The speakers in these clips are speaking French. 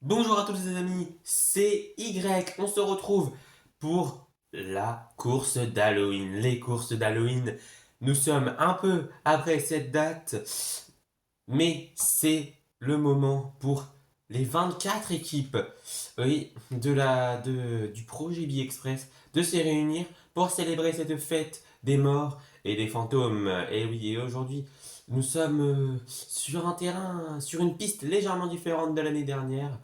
Bonjour à tous les amis, c'est Y. On se retrouve pour la course d'Halloween. Les courses d'Halloween, nous sommes un peu après cette date, mais c'est le moment pour les 24 équipes oui, du projet Express de se réunir pour célébrer cette fête des morts et des fantômes. Et oui, et aujourd'hui, nous sommes sur un terrain, sur une piste légèrement différente de l'année dernière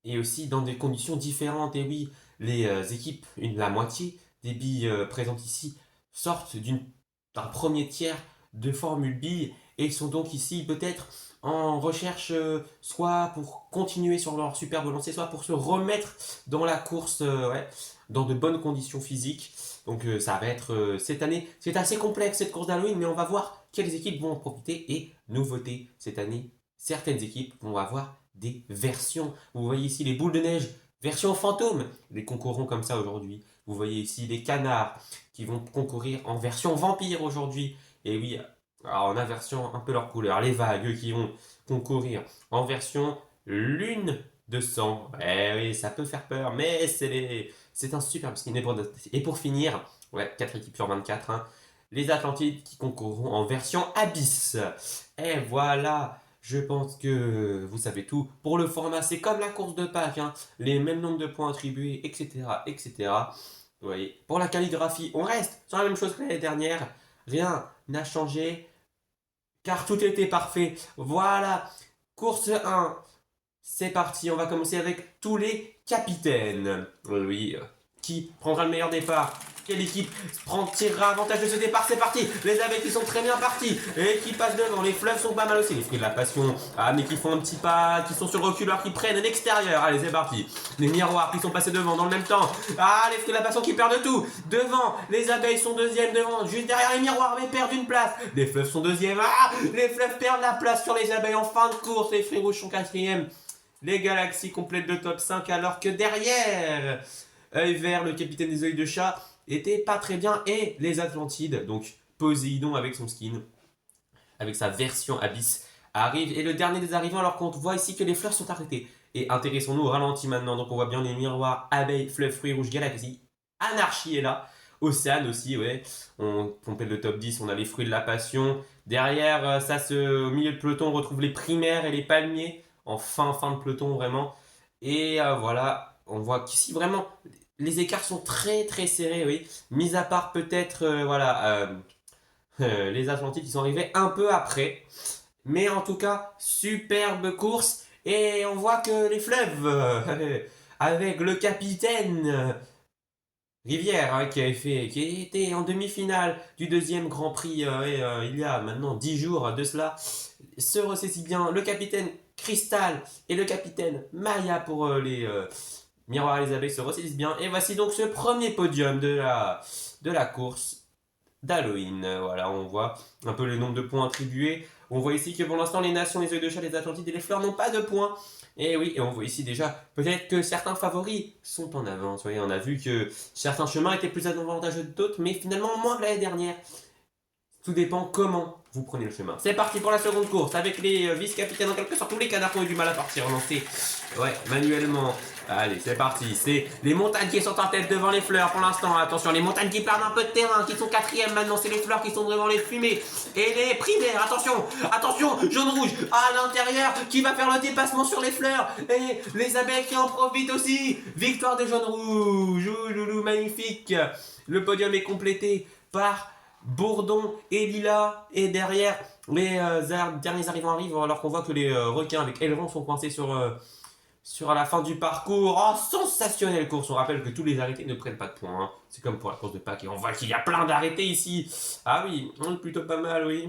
et aussi dans des conditions différentes. Et oui, les équipes, la moitié des billes présentes ici, sortent d'un premier tiers de Formule B et sont donc ici peut-être en recherche soit pour continuer sur leur superbe lancée, soit pour se remettre dans la course ouais, dans de bonnes conditions physiques. Donc ça va être cette année, c'est assez complexe cette course d'Halloween, mais on va voir quelles équipes vont en profiter. Et nouveauté cette année, certaines équipes vont avoir des versions. Vous voyez ici les boules de neige, version fantôme, les concourront comme ça aujourd'hui. Vous voyez ici les canards qui vont concourir en version vampire aujourd'hui. Et oui, alors on a version un peu leur couleur. Les vagues qui vont concourir en version lune de sang. Eh oui, ça peut faire peur, mais c'est un super skin. Et pour finir, ouais, 4 équipes sur 24, hein, les Atlantides qui concourront en version abyss. Et voilà, je pense que vous savez tout. Pour le format, c'est comme la course de Pâques, hein, les mêmes nombres de points attribués, etc., etc. Vous voyez. Pour la calligraphie, on reste sur la même chose que l'année dernière. Rien n'a changé, car tout était parfait. Voilà, course 1, c'est parti. On va commencer avec tous les capitaines. Oui, qui prendra le meilleur départ? Quelle équipe tirera avantage de ce départ? C'est parti. Les abeilles qui sont très bien partis et qui passent devant. Les fleuves sont pas mal aussi. Les fruits de la passion, ah, mais qui font un petit pas, qui sont sur le reculeur, qui prennent l'extérieur. Allez, c'est parti. Les miroirs qui sont passés devant dans le même temps. Ah, les fruits de la passion qui perdent tout. Devant, les abeilles sont deuxième devant. Juste derrière les miroirs, mais perdent une place. Les fleuves sont deuxième. Ah, les fleuves perdent la place sur les abeilles en fin de course. Les fruits rouges sont quatrième. Les galaxies complètent le top 5 alors que derrière, œil vert, le capitaine des œils de chat, était pas très bien. Et les Atlantides, donc Poséidon avec son skin, avec sa version Abyss, arrive. Et le dernier des arrivants alors qu'on voit ici que les fleurs sont arrêtées. Et intéressons-nous au ralenti maintenant. Donc on voit bien les miroirs, abeilles, fleuves, fruits rouges, galaxies. Anarchie est là. Océane aussi, ouais. On complète le top 10, on a les fruits de la passion. Derrière, au milieu de peloton, on retrouve les primaires et les palmiers en fin de peloton vraiment. Et voilà, on voit qu'ici vraiment les écarts sont très très serrés, oui. Mis à part peut-être les Atlantides qui sont arrivés un peu après. Mais en tout cas, superbe course. Et on voit que les fleuves, avec le capitaine Rivière, hein, qui était en demi-finale du deuxième Grand Prix il y a maintenant 10 jours de cela, se ressaisit bien. Le capitaine Cristal et le capitaine Maya pour les Miroirs Elisabeth se ressaisissent bien. Et voici donc ce premier podium de la course d'Halloween. Voilà, on voit un peu le nombre de points attribués. On voit ici que pour l'instant, les nations, les œils de chat, les Atlantides et les fleurs n'ont pas de points. Et oui, et on voit ici déjà peut-être que certains favoris sont en avance. Vous voyez, on a vu que certains chemins étaient plus avantageux que d'autres, mais finalement moins que l'année dernière. Tout dépend comment vous prenez le chemin. C'est parti pour la seconde course avec les vice-capitaines en quelque sorte. Tous les canards qui ont eu du mal à partir, lancer. Ouais, manuellement. Allez, c'est parti. C'est les montagnes qui sont en tête devant les fleurs pour l'instant. Attention, les montagnes qui perdent un peu de terrain, qui sont quatrième maintenant. C'est les fleurs qui sont devant les fumées. Et les primaires, attention, attention, jaune-rouge à l'intérieur qui va faire le dépassement sur les fleurs. Et les abeilles qui en profitent aussi. Victoire de jaune-rouge. Ouh, loulou, magnifique. Le podium est complété par Bourdon et Lila. Et derrière, les derniers arrivants arrivent alors qu'on voit que les requins avec ailerons sont coincés sur la fin du parcours. Oh, sensationnelle course. On rappelle que tous les arrêtés ne prennent pas de points, hein. C'est comme pour la course de Pâques. Et on voit qu'il y a plein d'arrêtés ici. Ah oui, plutôt pas mal, oui.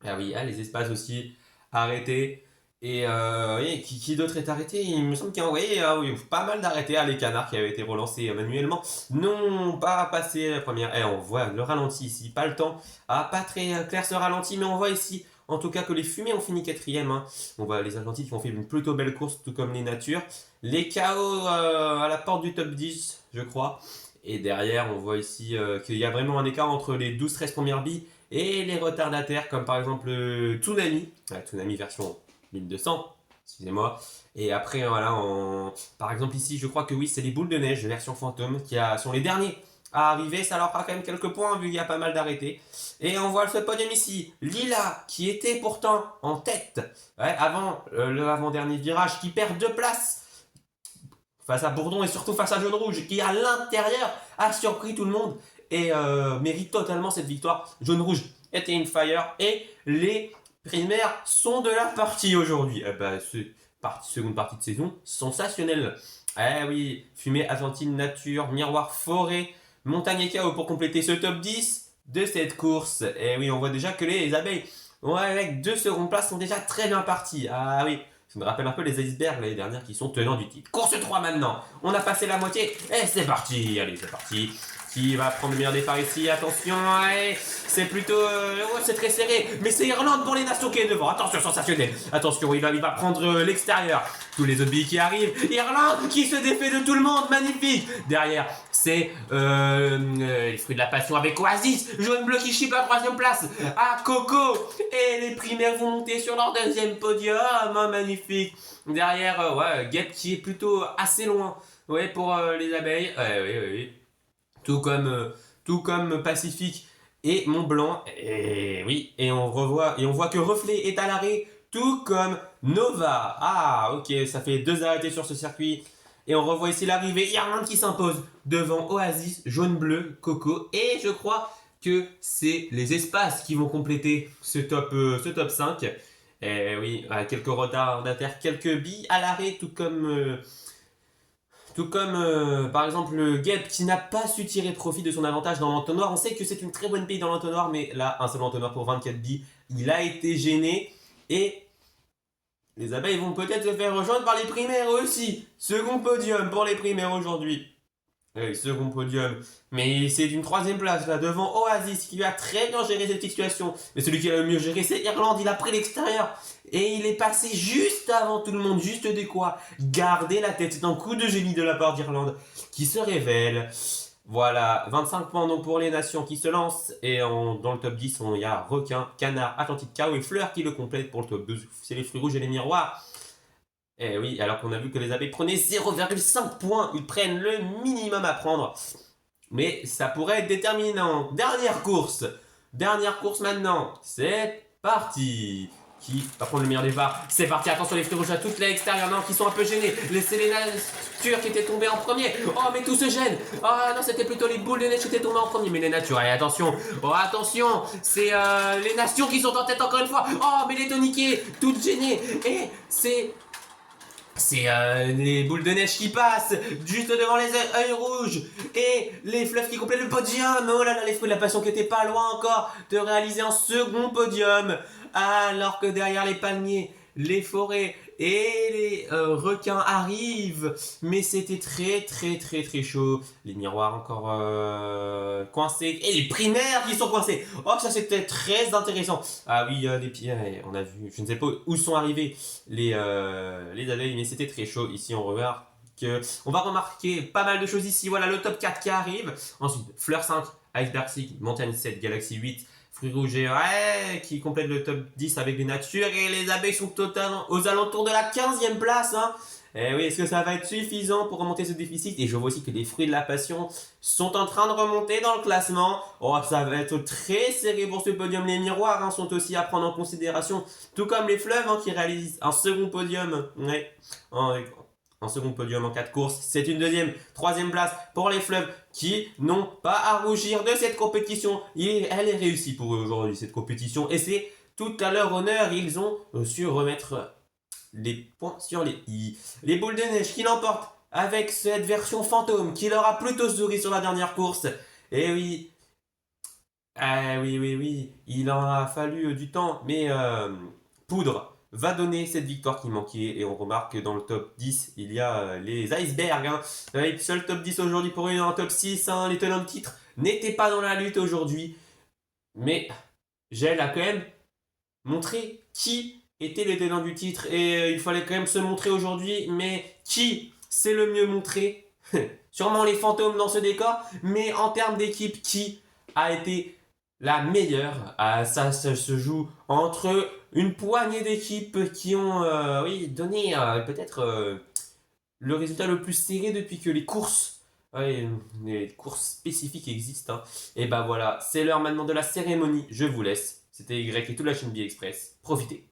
Ah oui, ah, les espaces aussi arrêtés. Et oui, qui d'autre est arrêté? Il me semble qu'il y a envoyé oui, pas mal d'arrêtés. Ah, les canards qui avaient été relancés manuellement. Non, pas passé la première. On voit le ralenti ici, pas le temps. Ah, pas très clair ce ralenti, mais on voit ici en tout cas que les fumées ont fini quatrième, hein. On voit les Atlantides qui ont fait une plutôt belle course, tout comme les natures. Les KO à la porte du top 10, je crois. Et derrière, on voit ici qu'il y a vraiment un écart entre les 12-13 premières billes et les retardataires, comme par exemple Tsunami, Tsunami version 1200, Excusez-moi. Et après, voilà, par exemple ici, je crois que oui, c'est les boules de neige, version fantôme, sont les derniers à arriver. Ça leur fera quand même quelques points, vu qu'il y a pas mal d'arrêtés. Et on voit ce podium ici. Lila, qui était pourtant en tête, ouais, avant le avant-dernier virage, qui perd 2 places face à Bourdon et surtout face à Jaune Rouge, qui à l'intérieur a surpris tout le monde et mérite totalement cette victoire. Jaune Rouge était in fire et les primaires sont de la partie aujourd'hui. Eh ben, seconde partie de saison sensationnelle. Eh oui, fumée Argentine, nature, miroir, forêt, montagne et chaos pour compléter ce top 10 de cette course. Eh oui, on voit déjà que les abeilles, ouais, avec 2 secondes places, sont déjà très bien parties. Ah oui, ça me rappelle un peu les icebergs l'année dernière qui sont tenants du titre. Course 3 maintenant. On a passé la moitié et c'est parti. Allez, c'est parti. Qui va prendre le meilleur départ ici? Attention, ouais, c'est plutôt... ouais, c'est très serré. Mais c'est Irlande pour les nations qui est devant. Attention, sensationnel. Attention, il va prendre l'extérieur. Tous les autres billes qui arrivent. Irlande qui se défait de tout le monde. Magnifique. Derrière, c'est les fruits de la passion avec Oasis. Jaune-bleu qui chip à 3e place. Ah, Coco. Et les primaires vont monter sur leur 2e podium. Ah, magnifique. Derrière, ouais, Guêpe qui est plutôt assez loin. Ouais, pour les abeilles. Oui. Tout comme Pacifique et Mont Blanc. Et oui, et on voit que Reflet est à l'arrêt, tout comme Nova. Ah, ok, ça fait 2 arrêtés sur ce circuit. Et on revoit ici l'arrivée, Irlande qui s'impose devant Oasis, Jaune-Bleu, Coco. Et je crois que c'est les espaces qui vont compléter ce top 5. Et oui, quelques retardataires, quelques billes à l'arrêt, tout comme par exemple le Guêpe qui n'a pas su tirer profit de son avantage dans l'entonnoir. On sait que c'est une très bonne bille dans l'entonnoir, mais là, un seul entonnoir pour 24 billes. Il a été gêné et les abeilles vont peut-être se faire rejoindre par les primaires aussi. Second podium pour les primaires aujourd'hui. Oui, second podium. Mais c'est d'une 3e place là, devant Oasis qui a très bien géré cette situation. Mais celui qui a le mieux géré, c'est Irlande. Il a pris l'extérieur. Et il est passé juste avant tout le monde. Juste de quoi garder la tête. C'est un coup de génie de la part d'Irlande qui se révèle. Voilà, 25 points donc pour les nations qui se lancent. Et dans le top 10, il y a Requin, Canard, Atlantique Chaos et Fleur qui le complètent pour le top 2. C'est les fruits rouges et les miroirs. Eh oui, alors qu'on a vu que les abeilles prenaient 0,5 points, ils prennent le minimum à prendre. Mais ça pourrait être déterminant. Dernière course maintenant. C'est parti. Qui va prendre le meilleur départ? C'est parti, attention les fruits rouges à toutes les extérieures, non, qui sont un peu gênés. C'est les natures qui étaient tombées en premier. Oh, mais tout se gêne. Oh non, c'était plutôt les boules de neige qui étaient tombées en premier. Mais les natures, allez, attention. Oh, attention, c'est les nations qui sont en tête encore une fois. Oh, mais les toniquées, toutes gênées. Et c'est les boules de neige qui passent juste devant les œils rouges et les fleuves qui complètent le podium. Oh là là, les fruits de la passion qui étaient pas loin encore de réaliser un second podium. Alors que derrière les palmiers, les forêts et les requins arrivent. Mais c'était très chaud. Les miroirs encore coincés. Et les primaires qui sont coincés. Oh, ça c'était très intéressant. Ah oui, les pieds, on a vu, je ne sais pas où sont arrivés les abeilles, mais c'était très chaud. Ici, on va remarquer pas mal de choses ici. Voilà le top 4 qui arrive. Ensuite, Fleur 5, Iceberg 6, Montagne 7, Galaxy 8, Fruits rouges qui complète le top 10 avec les natures. Et les abeilles sont totalement aux alentours de la 15e place. Hein. Et oui, est-ce que ça va être suffisant pour remonter ce déficit? Et je vois aussi que les fruits de la passion sont en train de remonter dans le classement. Oh, ça va être très serré pour ce podium. Les miroirs sont aussi à prendre en considération. Tout comme les fleuves qui réalisent un second podium. Ouais. Un second podium en 4 courses. C'est une 2e, 3e place pour les fleuves qui n'ont pas à rougir de cette compétition. Elle est réussie pour eux aujourd'hui, cette compétition. Et c'est tout à leur honneur. Ils ont su remettre les points sur les i. Les boules de neige qui l'emportent avec cette version fantôme qui leur a plutôt souri sur la dernière course. Et oui. Oui. Il en a fallu du temps. Mais Poudre va donner cette victoire qui manquait. Et on remarque que dans le top 10, il y a les icebergs. Seul top 10 aujourd'hui pour une en top 6. Les tenants de titre n'étaient pas dans la lutte aujourd'hui. Mais Gel a quand même montré qui était le tenant du titre. Et il fallait quand même se montrer aujourd'hui. Mais qui c'est le mieux montré? Sûrement les fantômes dans ce décor. Mais en termes d'équipe, qui a été la meilleure. Ça se joue entre une poignée d'équipes qui ont oui, donné peut-être le résultat le plus serré depuis que les courses, ouais, les courses spécifiques existent, hein. Et bah voilà, c'est l'heure maintenant de la cérémonie. Je vous laisse. C'était Y et toute la chaîne B-Express. Profitez.